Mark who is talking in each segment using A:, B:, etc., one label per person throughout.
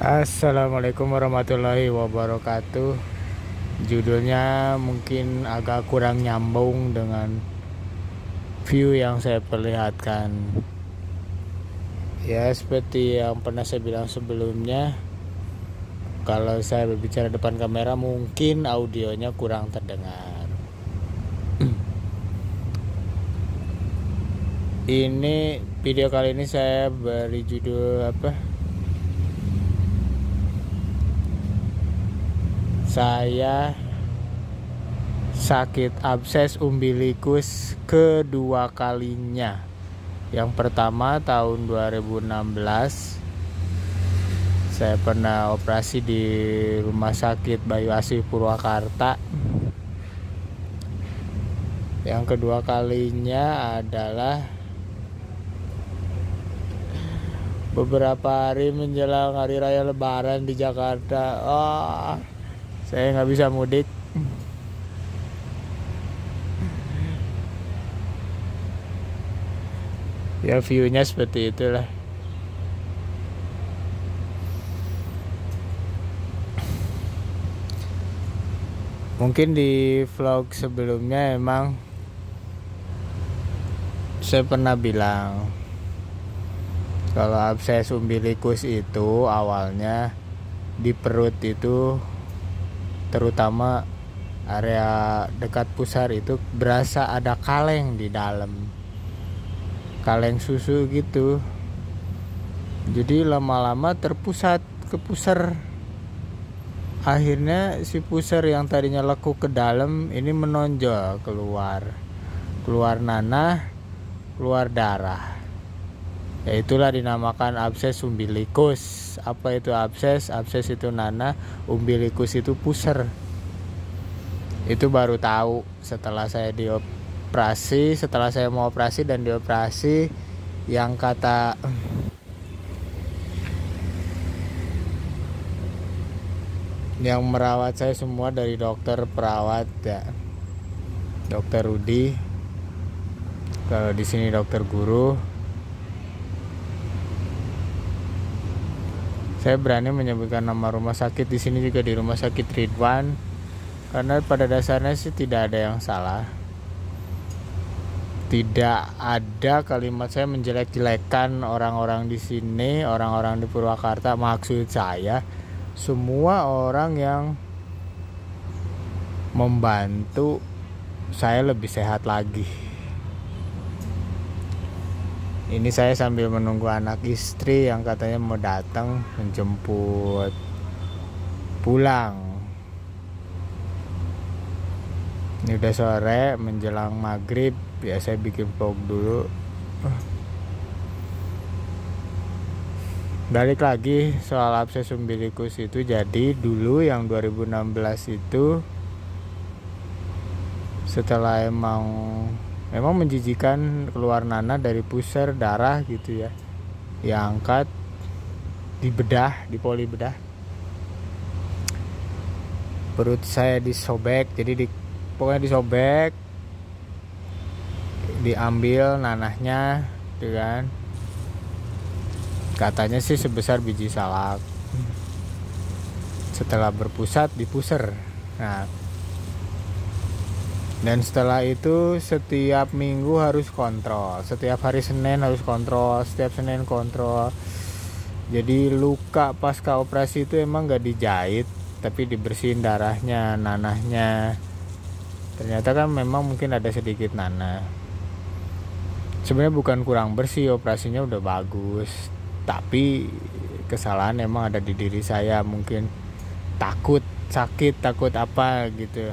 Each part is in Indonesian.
A: Assalamualaikum warahmatullahi wabarakatuh. Judulnya mungkin agak kurang nyambung dengan view yang saya perlihatkan. Ya, seperti yang pernah saya bilang sebelumnya, kalau saya berbicara depan kamera mungkin audionya kurang terdengar. Ini video kali ini saya beri judul apa? Saya sakit abses umbilikus kedua kalinya. Yang pertama tahun 2016 saya pernah operasi di Rumah Sakit Bayu Asih Purwakarta. Yang kedua kalinya adalah beberapa hari menjelang hari raya Lebaran di Jakarta. Saya nggak bisa mudik. Ya, viewnya seperti itulah. Mungkin di vlog sebelumnya emang saya pernah bilang kalau abses umbilikus itu awalnya di perut itu, terutama area dekat pusar itu berasa ada kaleng di dalam, kaleng susu gitu. Jadi lama-lama terpusat ke pusar. Akhirnya si pusar yang tadinya lekuk ke dalam ini menonjol keluar nanah, keluar darah. Ya, itulah dinamakan abses umbilikus. Apa itu abses? Abses itu nanah, umbilikus itu pusar. Itu baru tahu setelah saya dioperasi, setelah saya mau operasi dan dioperasi. Yang kata yang merawat saya semua dari dokter, perawat ya, Dokter Rudi. Kalau di sini dokter guru. Saya berani menyebutkan nama rumah sakit di sini juga, di Rumah Sakit Ridwan, karena pada dasarnya sih tidak ada yang salah. Tidak ada kalimat saya menjelek-jelekan orang-orang di sini, orang-orang di Purwakarta. Maksud saya semua orang yang membantu saya lebih sehat lagi. Ini saya sambil menunggu anak istri yang katanya mau datang menjemput pulang. Ini udah sore menjelang maghrib. Ya, saya bikin vlog dulu. Balik lagi soal abses umbilikus itu. Jadi dulu yang 2016 itu, setelah memang menjijikan, keluar nanah dari pusar, darah gitu ya, diangkat, dibedah, di poli bedah, perut saya disobek. Jadi pokoknya disobek, diambil nanahnya gitu kan, katanya sih sebesar biji salak. Setelah berpusat dipusar. Nah, dan setelah itu setiap minggu harus kontrol, setiap hari Senin harus kontrol, setiap Senin kontrol. Jadi luka pasca operasi itu emang gak dijahit, tapi dibersihin darahnya, nanahnya. Ternyata kan memang mungkin ada sedikit nanah. Sebenarnya bukan kurang bersih, operasinya udah bagus, tapi kesalahan emang ada di diri saya. Mungkin takut sakit, takut apa gitu.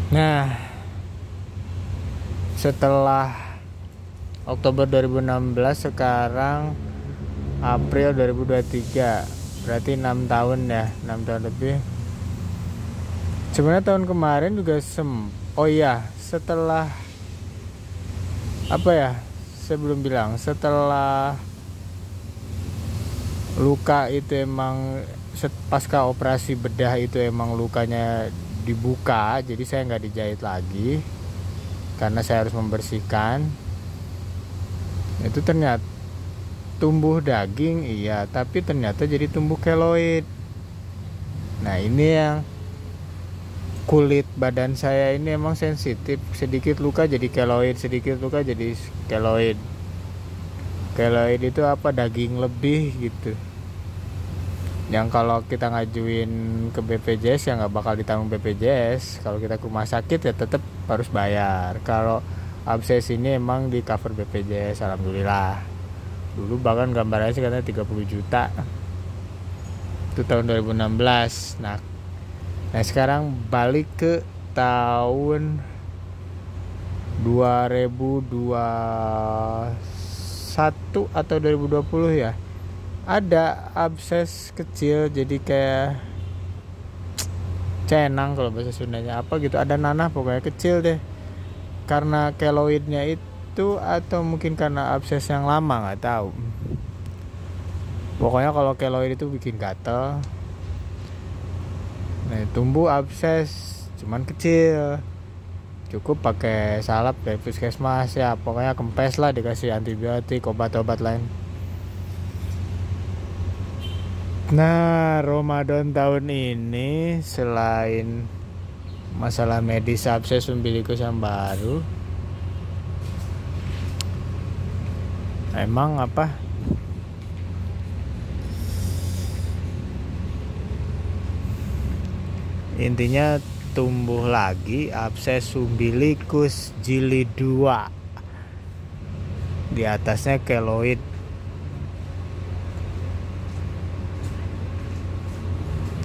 A: Nah, setelah Oktober 2016, sekarang April 2023, berarti 6 tahun ya, 6 tahun lebih. Sebenarnya tahun kemarin juga setelah apa ya, saya belum bilang, setelah luka itu emang pasca operasi bedah itu emang lukanya dibuka, jadi saya nggak dijahit lagi karena saya harus membersihkan. Itu ternyata tumbuh daging iya, tapi ternyata jadi tumbuh keloid. Nah ini yang kulit badan saya ini emang sensitif, sedikit luka jadi keloid, sedikit luka jadi keloid. Keloid itu apa, daging lebih gitu, yang kalau kita ngajuin ke BPJS ya nggak bakal ditanggung BPJS. Kalau kita ke rumah sakit ya tetap harus bayar. Kalau abses ini emang di cover BPJS, alhamdulillah. Dulu bahkan gambarnya sih katanya 30 juta, itu tahun 2016. Nah sekarang balik ke tahun 2021 atau 2020 ya, ada abses kecil jadi kayak cenang kalau bahasa Sundanya apa gitu, ada nanah pokoknya kecil deh. Karena keloidnya itu atau mungkin karena abses yang lama nggak tahu. Pokoknya kalau keloid itu bikin gatel. Nah, tumbuh abses cuman kecil, cukup pakai salep dari puskesmas ya, pokoknya kempes lah, dikasih antibiotik, obat-obat lain. Nah Ramadan tahun ini selain masalah medis abses umbilikus yang baru, emang apa, intinya tumbuh lagi abses umbilikus jilid 2, di atasnya keloid.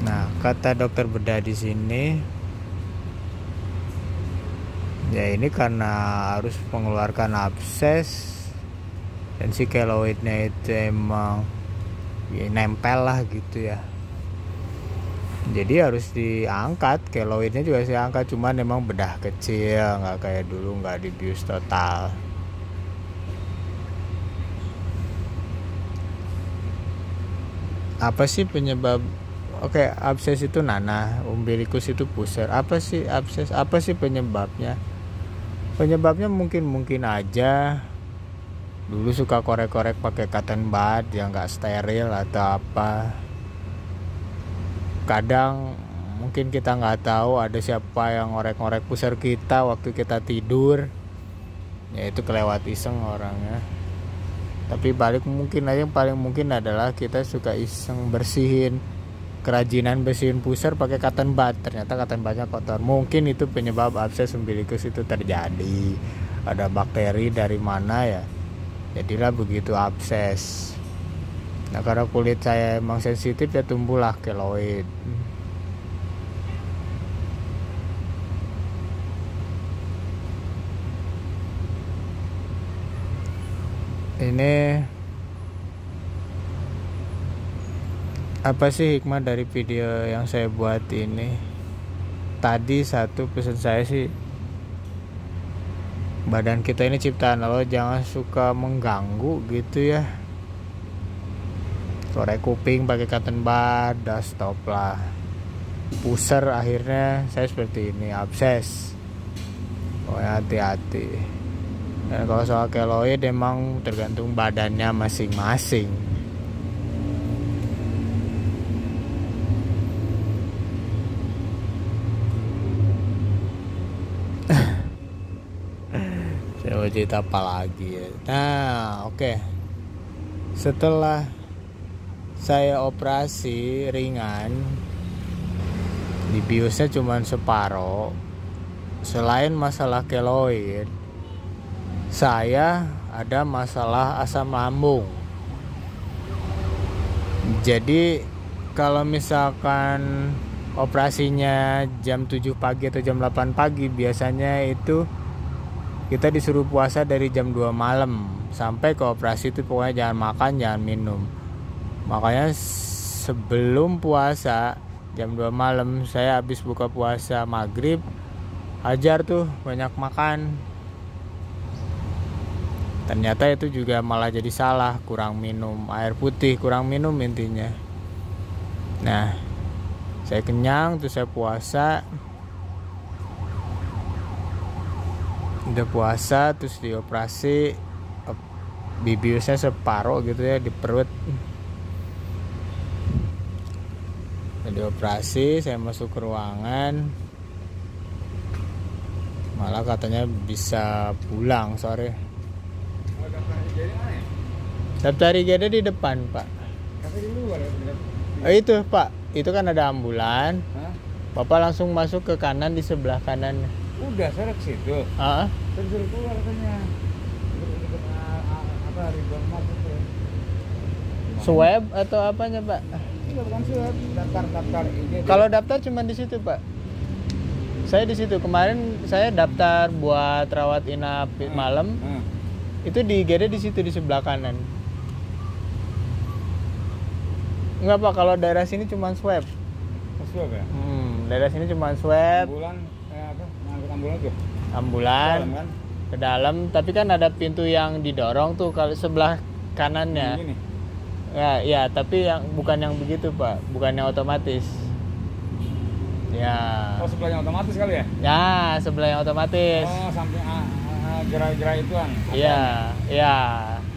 A: Nah kata dokter bedah di sini ya ini karena harus mengeluarkan abses dan si keloidnya itu emang ya nempel lah gitu ya, jadi harus diangkat. Keloidnya juga saya angkat, cuman emang bedah kecil, nggak kayak dulu, nggak dibius total. Apa sih penyebab? Oke, abses itu nanah, umbilikus itu pusar. Apa sih abses? Apa sih penyebabnya? Penyebabnya mungkin aja dulu suka korek-korek pakai cotton bud yang nggak steril atau apa. Kadang mungkin kita nggak tahu ada siapa yang ngorek-ngorek pusar kita waktu kita tidur, ya itu kelewat iseng orangnya. Tapi balik mungkin aja, yang paling mungkin adalah kita suka iseng bersihin, kerajinan bersihin pusar pakai cotton bud, ternyata cotton budnya kotor. Mungkin itu penyebab abses umbilikus itu terjadi. Ada bakteri dari mana ya, jadilah begitu abses. Nah karena kulit saya emang sensitif ya tumbuhlah keloid. Ini apa sih hikmah dari video yang saya buat ini? Tadi satu pesan saya sih, badan kita ini ciptaan Allah, jangan suka mengganggu gitu ya. Korek kuping pakai cotton bud, dah stop lah. Pusar akhirnya saya seperti ini, abses. Pokoknya hati-hati. Dan kalau soal keloid emang tergantung badannya masing-masing. Saya mau cerita apa lagi ya? Nah oke. Setelah saya operasi ringan, dibiusnya cuma separoh. Selain masalah keloid, saya ada masalah asam lambung. Jadi kalau misalkan operasinya jam 7 pagi atau jam 8 pagi, biasanya itu kita disuruh puasa dari jam 2 malam sampai ke operasi itu, pokoknya jangan makan, jangan minum. Makanya sebelum puasa jam 2 malam saya habis buka puasa maghrib, hajar tuh banyak makan. Ternyata itu juga malah jadi salah, kurang minum air putih, kurang minum intinya. Nah saya kenyang terus saya puasa. Udah puasa terus dioperasi, bibiusnya separuh gitu ya di perut. Jadi operasi, saya masuk ke ruangan, malah katanya bisa pulang sore. Daftar IGD di depan pak.
B: Tapi di luar
A: Itu pak, itu kan ada ambulan. Bapak langsung masuk ke kanan di sebelah kanan.
B: udah saya ke situ. Terus suruh keluar katanya. Apa Ridwan Mas itu.
A: Swab atau apanya pak?
B: Enggak, bukan swab, daftar ini.
A: Kalau daftar cuma di situ pak. Saya di situ kemarin saya daftar buat rawat inap malam. Itu di IGD di situ di sebelah kanan. Enggak pak, kalau daerah sini cuma swab.
B: Swab ya?
A: Daerah sini cuma swab.
B: Ambulan apa? Ngangkut ambulan tuh.
A: Ambulan
B: Dalam, kan?
A: ke dalam, tapi kan ada pintu yang didorong tuh kalau sebelah kanannya.
B: Ini.
A: Ya, tapi yang bukan yang begitu pak, bukan yang otomatis. Ya.
B: Oh, sebelahnya otomatis kali ya?
A: Ya, sebelah yang otomatis.
B: Oh, sampai gerai-gerai ituan.
A: Iya, iya.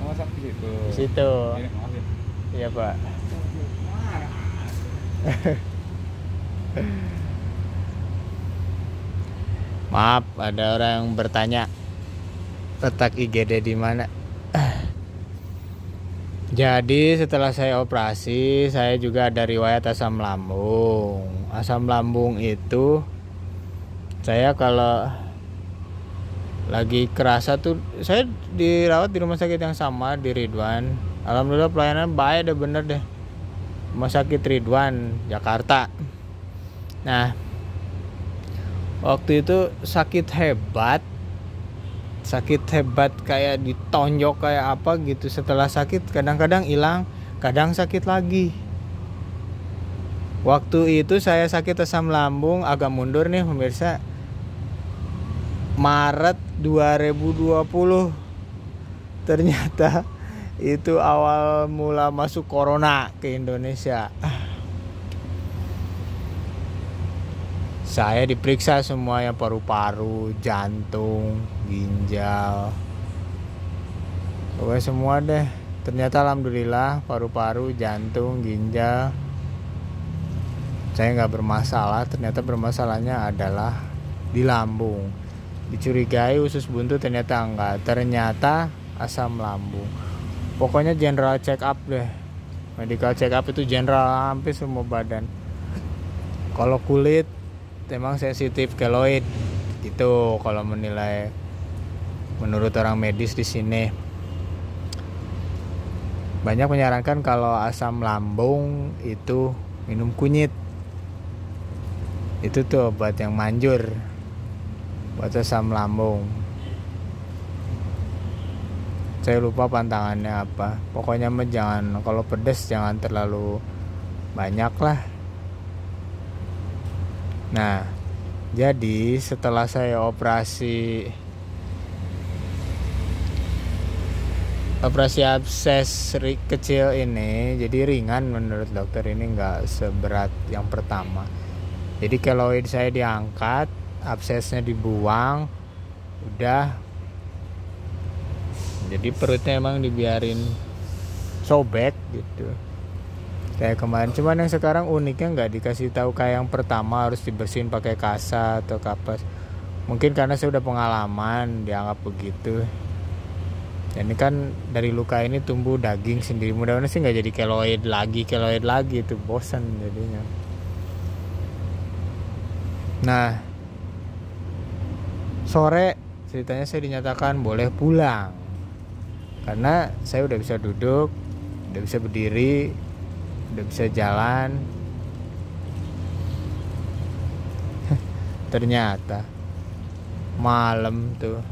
B: Oh, sampai situ.
A: Di situ.
B: Ini, makasih.
A: Iya pak. Maaf, ada orang yang bertanya letak IGD di mana. Jadi setelah saya operasi, saya juga ada riwayat asam lambung. Asam lambung itu saya kalau lagi kerasa tuh, saya dirawat di rumah sakit yang sama di Ridwan. Alhamdulillah pelayanan baik deh, bener deh. Rumah sakit Ridwan Jakarta. Nah, waktu itu sakit hebat kayak ditonjok kayak apa gitu. Setelah sakit kadang-kadang hilang, kadang sakit lagi. Waktu itu saya sakit asam lambung, agak mundur nih pemirsa, Maret 2020. Ternyata itu awal mula masuk corona ke Indonesia. Saya diperiksa semuanya, paru-paru, jantung, ginjal, pokoknya semua deh. Ternyata alhamdulillah paru-paru, jantung, ginjal saya nggak bermasalah. Ternyata bermasalahnya adalah di lambung. Dicurigai usus buntu, ternyata enggak. Ternyata asam lambung. Pokoknya general check up deh. Medical check up itu general, hampir semua badan. Kalau kulit memang sensitif keloid itu kalau menilai menurut orang medis di sini. Banyak menyarankan kalau asam lambung itu minum kunyit. Itu tuh obat yang manjur buat asam lambung. Saya lupa pantangannya apa. Pokoknya mah jangan, kalau pedas jangan terlalu banyak lah. Nah, jadi setelah saya operasi abses kecil ini, jadi ringan menurut dokter, ini nggak seberat yang pertama. Jadi keloid saya diangkat, absesnya dibuang, udah. Jadi perutnya emang dibiarin sobek gitu kayak kemarin. Cuman yang sekarang uniknya nggak dikasih tahu kayak yang pertama harus dibersihin pakai kasa atau kapas. Mungkin karena saya udah pengalaman dianggap begitu. Dan ini kan dari luka ini tumbuh daging sendiri. Mudah-mudahan sih nggak jadi keloid lagi itu bosan jadinya. Nah, sore ceritanya saya dinyatakan boleh pulang karena saya udah bisa duduk, udah bisa berdiri, udah bisa jalan. Ternyata malam tuh,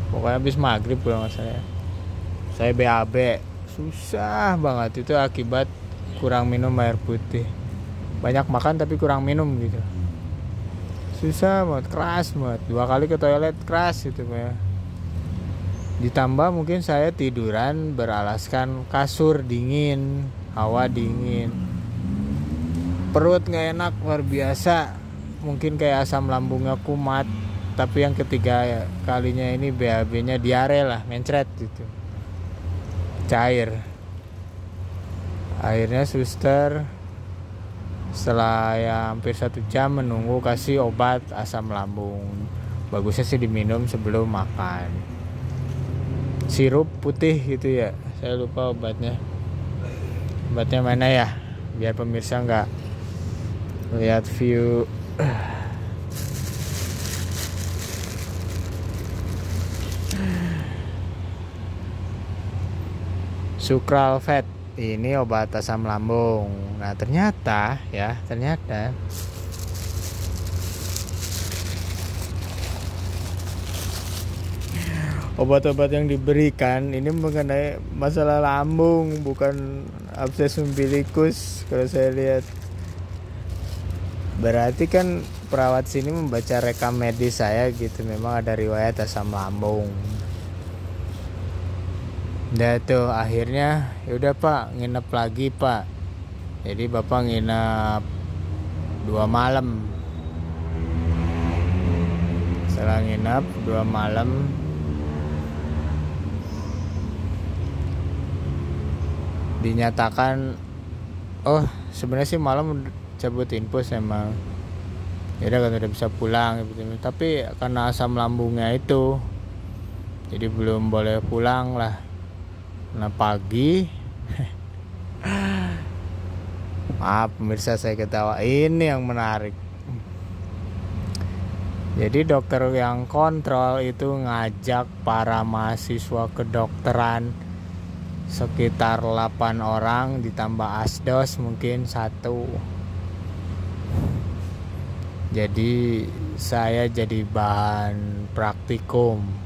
A: pokoknya habis maghrib pulang saya BAB, susah banget. Itu akibat kurang minum air putih. Banyak makan tapi kurang minum gitu. Susah banget, keras banget. 2 kali ke toilet keras gitu ya. Ditambah mungkin saya tiduran beralaskan kasur dingin, hawa dingin, perut nggak enak luar biasa. Mungkin kayak asam lambungnya kumat, tapi yang ketiga kalinya ini BAB-nya diare lah, mencret gitu, cair. Akhirnya suster setelah ya hampir 1 jam menunggu kasih obat asam lambung. Bagusnya sih diminum sebelum makan. Sirup putih gitu ya, saya lupa obatnya mana ya, biar pemirsa nggak lihat view. Sucralfate ini obat asam lambung. Nah ternyata obat-obat yang diberikan ini mengenai masalah lambung, bukan abses umbilikus. Kalau saya lihat, berarti kan perawat sini membaca rekam medis saya gitu, memang ada riwayat asam lambung. Udah tuh akhirnya yaudah Pak, nginep lagi Pak. Jadi Bapak nginep 2 malam. Setelah nginep 2 malam, dinyatakan sebenarnya sih malam cabut infus emang. Ya udah kan udah bisa pulang gitu. Tapi karena asam lambungnya itu, jadi belum boleh pulang lah. Nah pagi maaf pemirsa saya ketawa, ini yang menarik. Jadi dokter yang kontrol itu ngajak para mahasiswa kedokteran sekitar 8 orang ditambah asdos mungkin 1. Jadi saya jadi bahan praktikum.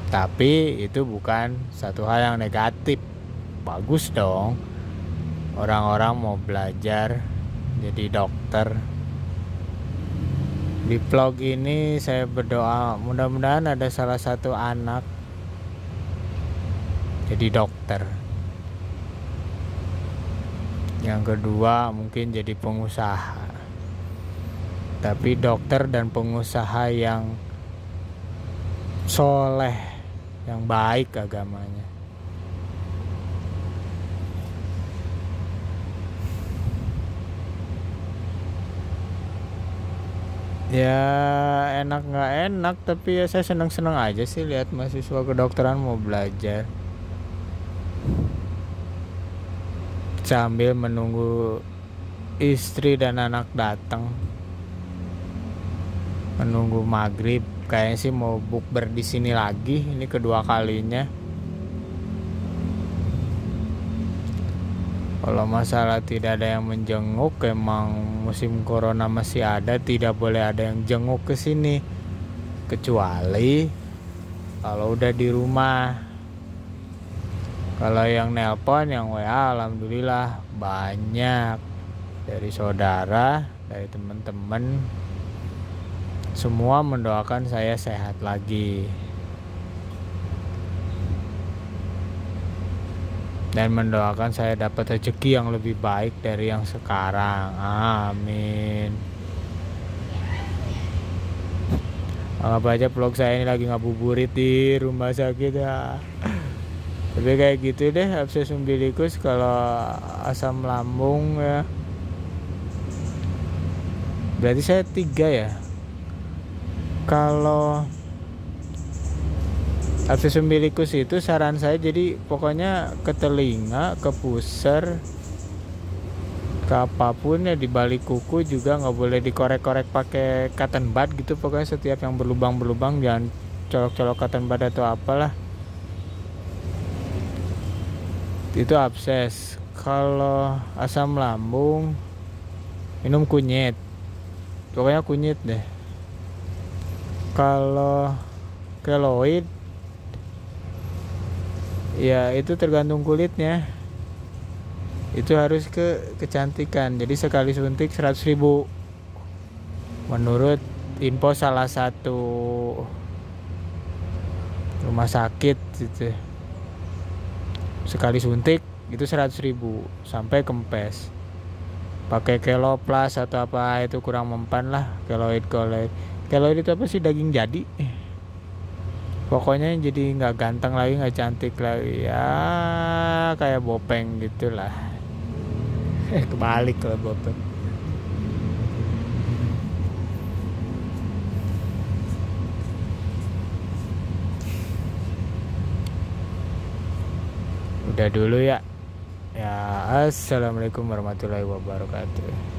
A: Tapi itu bukan satu hal yang negatif. Bagus dong, orang-orang mau belajar jadi dokter. Di vlog ini saya berdoa mudah-mudahan ada salah satu anak jadi dokter, yang kedua mungkin jadi pengusaha. Tapi dokter dan pengusaha yang soleh, yang baik agamanya. Ya enak nggak enak, tapi ya saya senang-senang aja sih lihat mahasiswa kedokteran mau belajar sambil menunggu istri dan anak datang, menunggu maghrib. Kayaknya sih mau bukber di sini lagi, ini kedua kalinya. Kalau masalah tidak ada yang menjenguk, emang musim corona masih ada, tidak boleh ada yang jenguk ke sini, kecuali kalau udah di rumah. Kalau yang nelpon, yang WA, alhamdulillah banyak dari saudara, dari teman-teman, semua mendoakan saya sehat lagi dan mendoakan saya dapat rezeki yang lebih baik dari yang sekarang. Amin. Anggap aja vlog saya ini lagi ngabuburit di rumah sakit ya. Tapi kayak gitu deh, abses umbilikus kalau asam lambung ya. Berarti saya 3 ya. Kalau abses umbilikus itu saran saya jadi pokoknya ke telinga, ke pusar, ke apapun ya, di balik kuku juga nggak boleh dikorek-korek pakai cotton bud gitu. Pokoknya setiap yang berlubang-berlubang jangan colok-colok cotton bud atau apalah, itu abses. Kalau asam lambung minum kunyit, pokoknya kunyit deh. Kalau keloid ya itu tergantung kulitnya, itu harus kecantikan. Jadi sekali suntik 100.000 menurut info salah satu rumah sakit gitu. Sekali suntik itu 100.000 sampai kempes. pakai keloplas atau apa itu kurang mempan lah. Keloid itu apa sih, daging jadi, pokoknya jadi nggak ganteng lagi, nggak cantik lagi ya, kayak Bopeng gitulah. Kebalik lah Bopeng. Udah dulu ya. Ya, assalamualaikum warahmatullahi wabarakatuh.